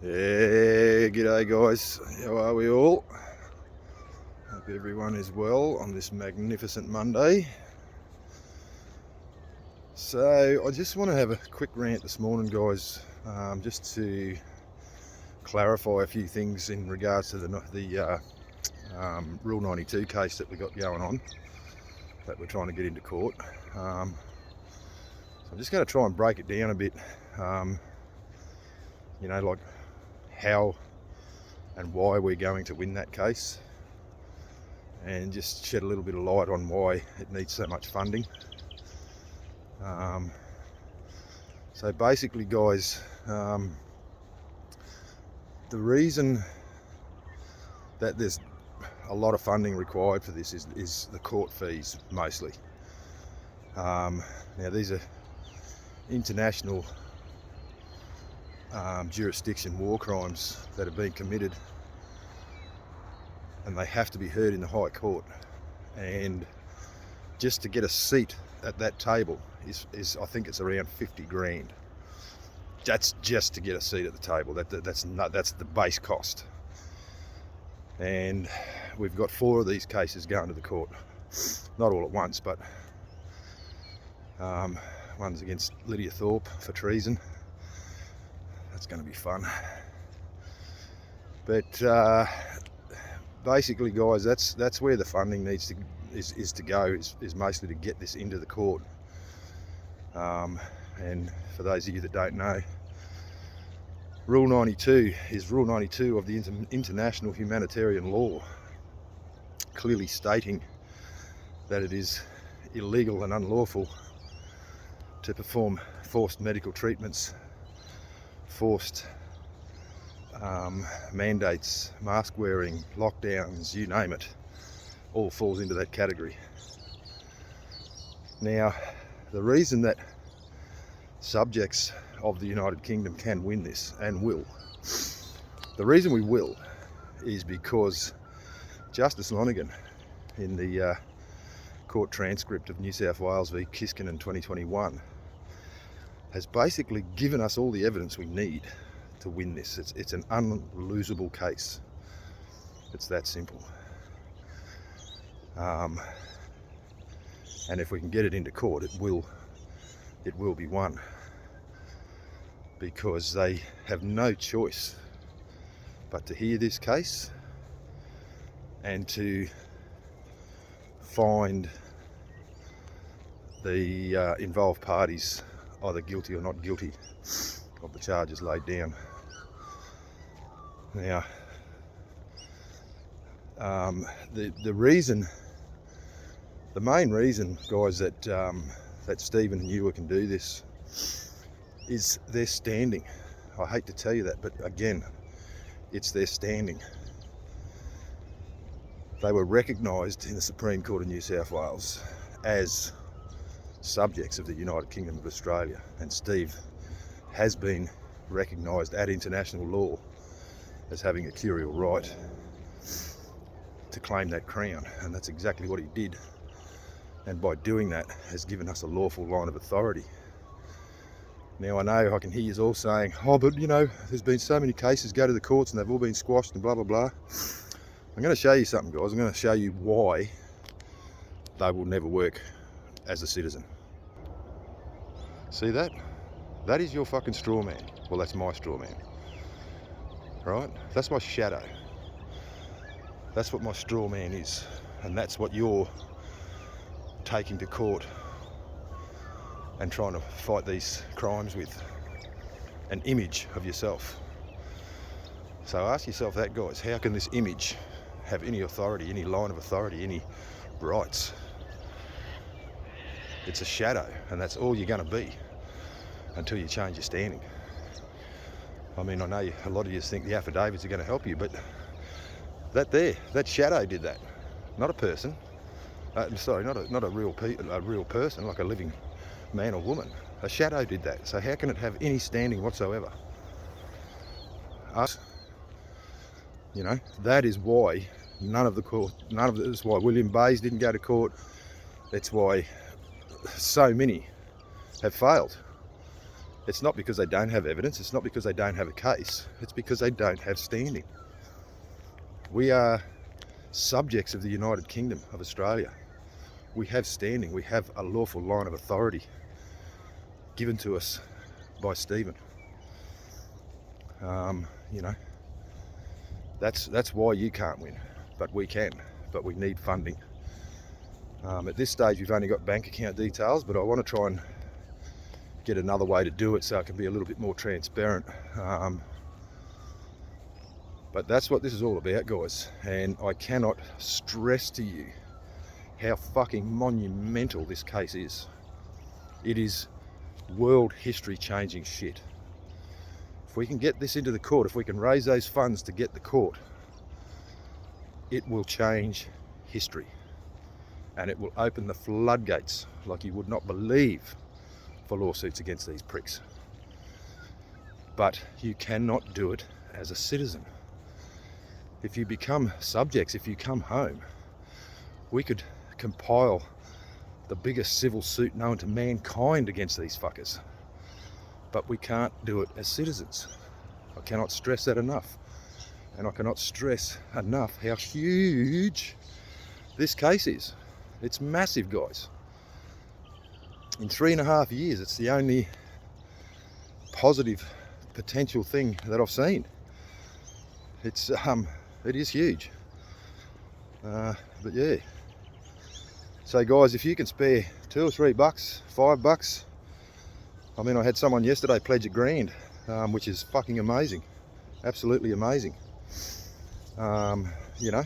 Yeah, g'day guys, how are we all? Hope everyone is well on this magnificent Monday. So I just want to have a quick rant this morning, guys, just to clarify a few things in regards to the Rule 92 case that we got going on, that we're trying to get into court. So I'm just going to try and break it down a bit, like how and why we're going to win that case, and just shed a little bit of light on why it needs so much funding. So basically, guys, the reason that there's a lot of funding required for this is the court fees, mostly. Now these are international jurisdiction war crimes that have been committed, and they have to be heard in the High Court, and just to get a seat at that table is I think it's around 50 grand. That's just to get a seat at the table. That's the base cost. And we've got 4 of these cases going to the court, not all at once, but one's against Lydia Thorpe for treason. That's going to be fun. But basically, guys, that's where the funding needs to is to go, is mostly to get this into the court. And for those of you that don't know, Rule 92 is Rule 92 of the international humanitarian law, clearly stating that it is illegal and unlawful to perform forced medical treatments, forced mandates, mask wearing, lockdowns, you name it, all falls into that category. Now, the reason that subjects of the United Kingdom can win this, and will, the reason we will, is because Justice Lonergan, in the court transcript of New South Wales v Kiskinnen 2021, has basically given us all the evidence we need to win this. It's an unlosable case. It's that simple. And if we can get it into court, it will be won, because they have no choice but to hear this case and to find the involved parties either guilty or not guilty of the charges laid down. Now, the main reason, guys, that Stephen and Ewer can do this is their standing. I hate to tell you that, but again, it's their standing. They were recognised in the Supreme Court of New South Wales as subjects of the United Kingdom of Australia, and Steve has been recognised at international law as having a curial right to claim that crown, and that's exactly what he did. And by doing that, has given us a lawful line of authority. Now, I know I can hear you all saying, oh, but there's been so many cases go to the courts and they've all been squashed and blah, blah, blah. I'm going to show you something, guys. I'm going to show you why they will never work as a citizen. See that? That is your fucking straw man. Well, that's my straw man. Right? That's my shadow. That's what my straw man is. And that's what you're taking to court and trying to fight these crimes with, an image of yourself. So ask yourself that, guys. How can this image have any authority, any line of authority, any rights? It's a shadow, and that's all you're going to be until you change your standing. I mean, I know a lot of you think the affidavits are going to help you, but that shadow did that, not a person. Sorry, not a real person, like a living man or woman. A shadow did that. So how can it have any standing whatsoever? Us, that is why that's why William Bays didn't go to court. That's why so many have failed. It's not because they don't have evidence, it's not because they don't have a case, it's because they don't have standing. We are subjects of the United Kingdom of Australia. We have standing, we have a lawful line of authority given to us by Stephen. You know, that's why you can't win, but we can, but we need funding. At this stage we've only got bank account details, but I want to try and get another way to do it so it can be a little bit more transparent. But that's what this is all about, guys, and I cannot stress to you how fucking monumental this case is. It is world history changing shit. If we can get this into the court, if we can raise those funds to get the court, it will change history, and it will open the floodgates like you would not believe for lawsuits against these pricks. But you cannot do it as a citizen. If you become subjects, if you come home, we could compile the biggest civil suit known to mankind against these fuckers. But we can't do it as citizens. I cannot stress that enough. And I cannot stress enough how huge this case is. It's massive, guys. In 3.5 years, it's the only positive potential thing that I've seen. It is huge. But yeah. So guys, if you can spare $2 or $3, $5, I mean, I had someone yesterday pledge $1,000, which is fucking amazing. Absolutely amazing. You know,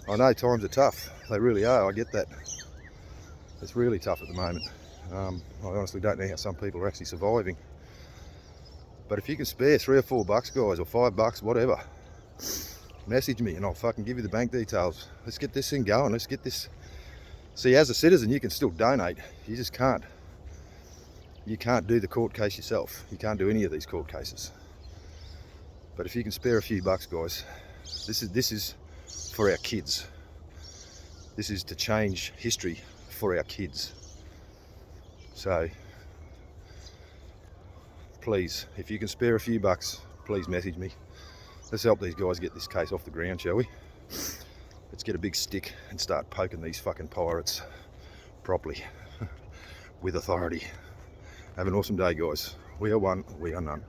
I know times are tough. They really are, I get that. It's really tough at the moment. I honestly don't know how some people are actually surviving. But if you can spare $3 or $4, guys, or $5, whatever, message me and I'll fucking give you the bank details. Let's get this thing going. Let's get this. See, as a citizen, you can still donate. You just can't. You can't do the court case yourself. You can't do any of these court cases. But if you can spare a few bucks, guys, this is for our kids. This is to change history for our kids. So please, if you can spare a few bucks, please message me. Let's help these guys get this case off the ground, shall we? Let's get a big stick and start poking these fucking pirates properly with authority. Have an awesome day, guys. We are one, we are none.